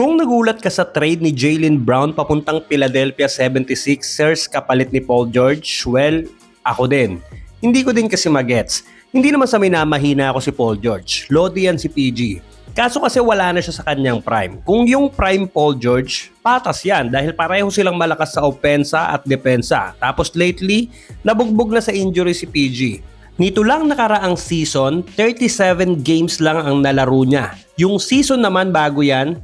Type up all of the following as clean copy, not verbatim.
Kung nagulat ka sa trade ni Jaylen Brown papuntang Philadelphia 76ers kapalit ni Paul George, well, ako din. Hindi ko din kasi magets. Hindi naman sa minamahina ako si Paul George. Lodi yan si PG. Kaso kasi wala na siya sa kanyang prime. Kung yung prime Paul George, patas yan dahil pareho silang malakas sa opensa at depensa. Tapos lately, nabugbog na sa injury si PG. Nito lang nakaraang season, 37 games lang ang nalaro niya. Yung season naman bago yan,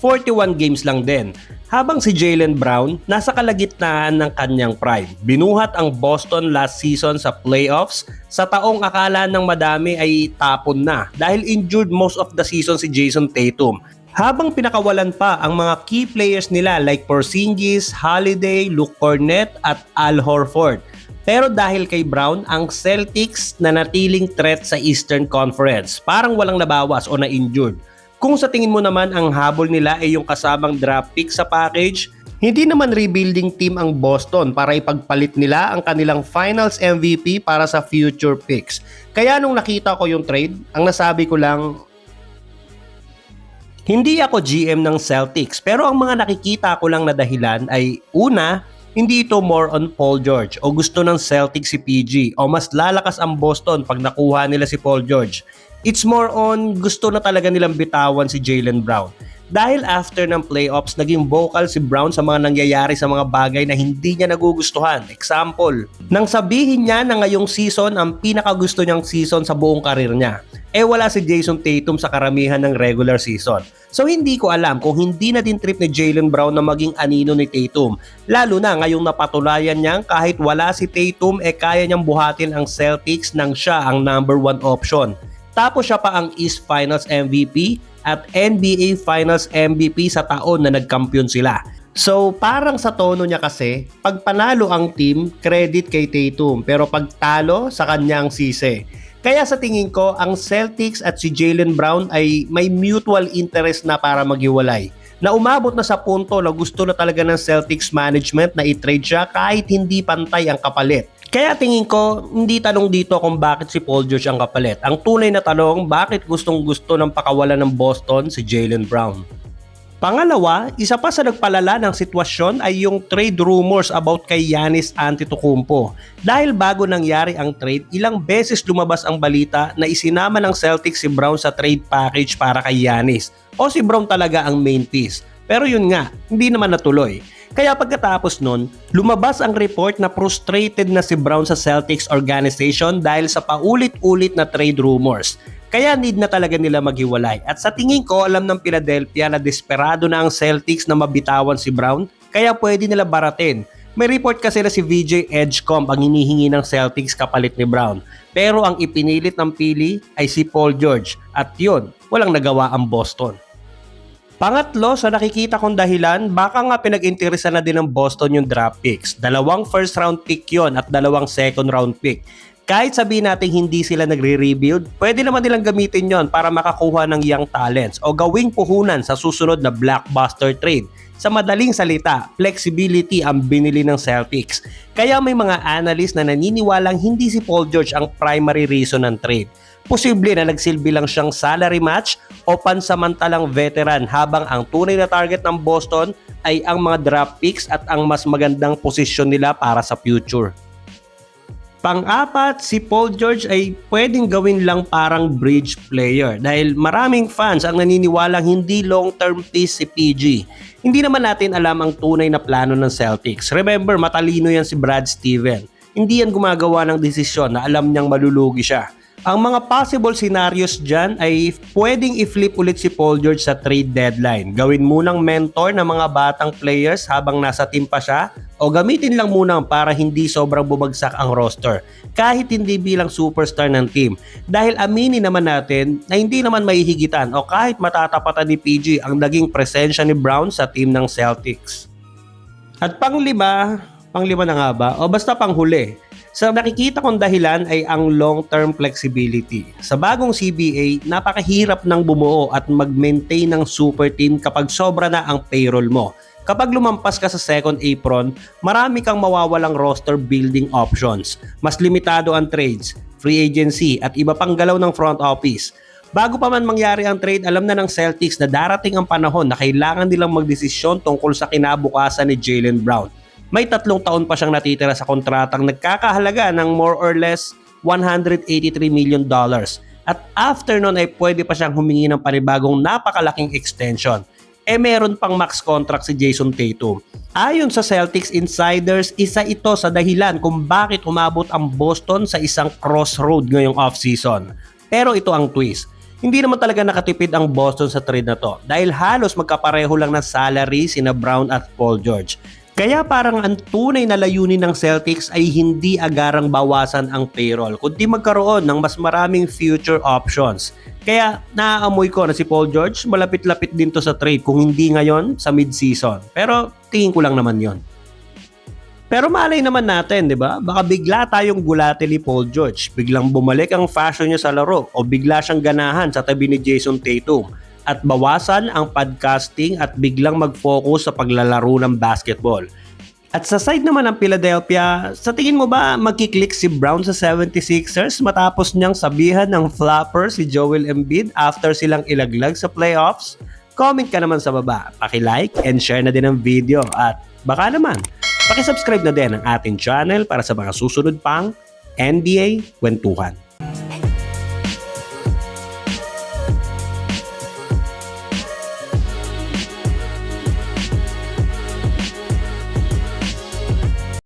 41 games lang din. Habang si Jaylen Brown, nasa kalagitnaan ng kanyang prime. Binuhat ang Boston last season sa playoffs sa taong akala ng madami ay tapon na dahil injured most of the season si Jason Tatum. Habang pinakawalan pa ang mga key players nila like Porzingis, Holiday, Luke Cornett at Al Horford. Pero dahil kay Brown, ang Celtics nanatiling threat sa Eastern Conference. Parang walang nabawas o na-injured. Kung sa tingin mo naman ang habol nila ay yung kasamang draft pick sa package, hindi naman rebuilding team ang Boston para ipagpalit nila ang kanilang finals MVP para sa future picks. Kaya nung nakita ko yung trade, ang nasabi ko lang, hindi ako GM ng Celtics pero ang mga nakikita ko lang na dahilan ay una, hindi ito more on Paul George o gusto ng Celtics si PG o mas lalakas ang Boston pag nakuha nila si Paul George. It's more on gusto na talaga nilang bitawan si Jaylen Brown. Dahil after ng playoffs, naging vocal si Brown sa mga nangyayari sa mga bagay na hindi niya nagugustuhan. Example, nang sabihin niya na ngayong season ang pinakagusto niyang season sa buong karir niya. Wala si Jason Tatum sa karamihan ng regular season. So hindi ko alam kung hindi na din trip ni Jaylen Brown na maging anino ni Tatum. Lalo na ngayong napatulayan niyang kahit wala si Tatum kaya niyang buhatin ang Celtics nang siya ang number 1 option. Tapos siya pa ang East Finals MVP at NBA Finals MVP sa taon na nagkampiyon sila. So parang sa tono niya kasi, pag panalo ang team, credit kay Tatum. Pero pag talo, sa kanyang sisi. Kaya sa tingin ko, ang Celtics at si Jaylen Brown ay may mutual interest na para maghiwalay. Na umabot na sa punto na gusto na talaga ng Celtics management na i-trade siya kahit hindi pantay ang kapalit. Kaya tingin ko, hindi tanong dito kung bakit si Paul George ang kapalit. Ang tunay na tanong, bakit gustong-gusto ng pakawalan ng Boston si Jaylen Brown? Pangalawa, isa pa sa nagpalala ng sitwasyon ay yung trade rumors about kay Giannis Antetokounmpo. Dahil bago nangyari ang trade, ilang beses lumabas ang balita na isinama ng Celtics si Brown sa trade package para kay Giannis. O si Brown talaga ang main piece. Pero yun nga, hindi naman natuloy. Kaya pagkatapos nun, lumabas ang report na frustrated na si Brown sa Celtics organization dahil sa paulit-ulit na trade rumors. Kaya need na talaga nila maghiwalay. At sa tingin ko, alam ng Philadelphia na desperado na ang Celtics na mabitawan si Brown, kaya pwede nila baratin. May report kasi na si VJ Edgecomb ang hinihingi ng Celtics kapalit ni Brown. Pero ang ipinilit ng pili ay si Paul George. At yun, walang nagawa ang Boston. Pangatlo, sa nakikita kong dahilan, baka nga pinag-interesa na din ng Boston yung draft picks. 2 first round pick yon at 2 second round pick. Kahit sabihin natin hindi sila nagre-rebuild, pwede naman nilang gamitin yon para makakuha ng young talents o gawing puhunan sa susunod na blockbuster trade. Sa madaling salita, flexibility ang binili ng Celtics. Kaya may mga analyst na naniniwalang hindi si Paul George ang primary reason ng trade. Posible na nagsilbi lang siyang salary match o pansamantalang veteran habang ang tunay na target ng Boston ay ang mga draft picks at ang mas magandang posisyon nila para sa future. Pang-apat, si Paul George ay pwedeng gawin lang parang bridge player dahil maraming fans ang naniniwalang hindi long-term piece si PG. Hindi naman natin alam ang tunay na plano ng Celtics. Remember, matalino yan si Brad Stevens. Hindi yan gumagawa ng desisyon na alam niyang malulugi siya. Ang mga possible scenarios dyan ay pwedeng i-flip ulit si Paul George sa trade deadline. Gawin munang mentor ng mga batang players habang nasa team pa siya o gamitin lang muna para hindi sobrang bumagsak ang roster kahit hindi bilang superstar ng team. Dahil aminin naman natin na hindi naman mahihigitan o kahit matatapatan ni PG ang naging presensya ni Brown sa team ng Celtics. At panglima na nga ba o basta panghuli. Sa nakikita kong dahilan ay ang long-term flexibility. Sa bagong CBA, napakahirap ng bumuo at mag-maintain ng super team kapag sobra na ang payroll mo. Kapag lumampas ka sa second apron, marami kang mawawalang roster building options. Mas limitado ang trades, free agency at iba pang galaw ng front office. Bago pa man mangyari ang trade, alam na ng Celtics na darating ang panahon na kailangan nilang magdesisyon tungkol sa kinabukasan ni Jaylen Brown. May 3 taon pa siyang natitira sa kontratang nagkakahalaga ng more or less $183 million. At after nun ay pwede pa siyang humingi ng panibagong napakalaking extension. Meron pang max contract si Jason Tatum. Ayon sa Celtics insiders, isa ito sa dahilan kung bakit umabot ang Boston sa isang crossroad ngayong offseason. Pero ito ang twist. Hindi naman talaga nakatipid ang Boston sa trade na to dahil halos magkapareho lang ng salary sina Brown at Paul George. Kaya parang ang tunay na layunin ng Celtics ay hindi agarang bawasan ang payroll kundi magkaroon ng mas maraming future options. Kaya naaamoy ko na si Paul George malapit-lapit din to sa trade kung hindi ngayon sa mid-season. Pero tingin ko lang naman yon. Pero malay naman natin, di ba? Baka bigla tayong gulatin ni Paul George. Biglang bumalik ang fashion niya sa laro o bigla siyang ganahan sa tabi ni Jason Tatum at bawasan ang podcasting at biglang mag-focus sa paglalaro ng basketball. At sa side naman ng Philadelphia, sa tingin mo ba magkiklik si Brown sa 76ers matapos niyang sabihan ng flopper si Joel Embiid after silang ilaglag sa playoffs? Comment ka naman sa baba, paki-like and share na din ang video at baka naman paki-subscribe na din ang ating channel para sa mga susunod pang NBA Kwentuhan.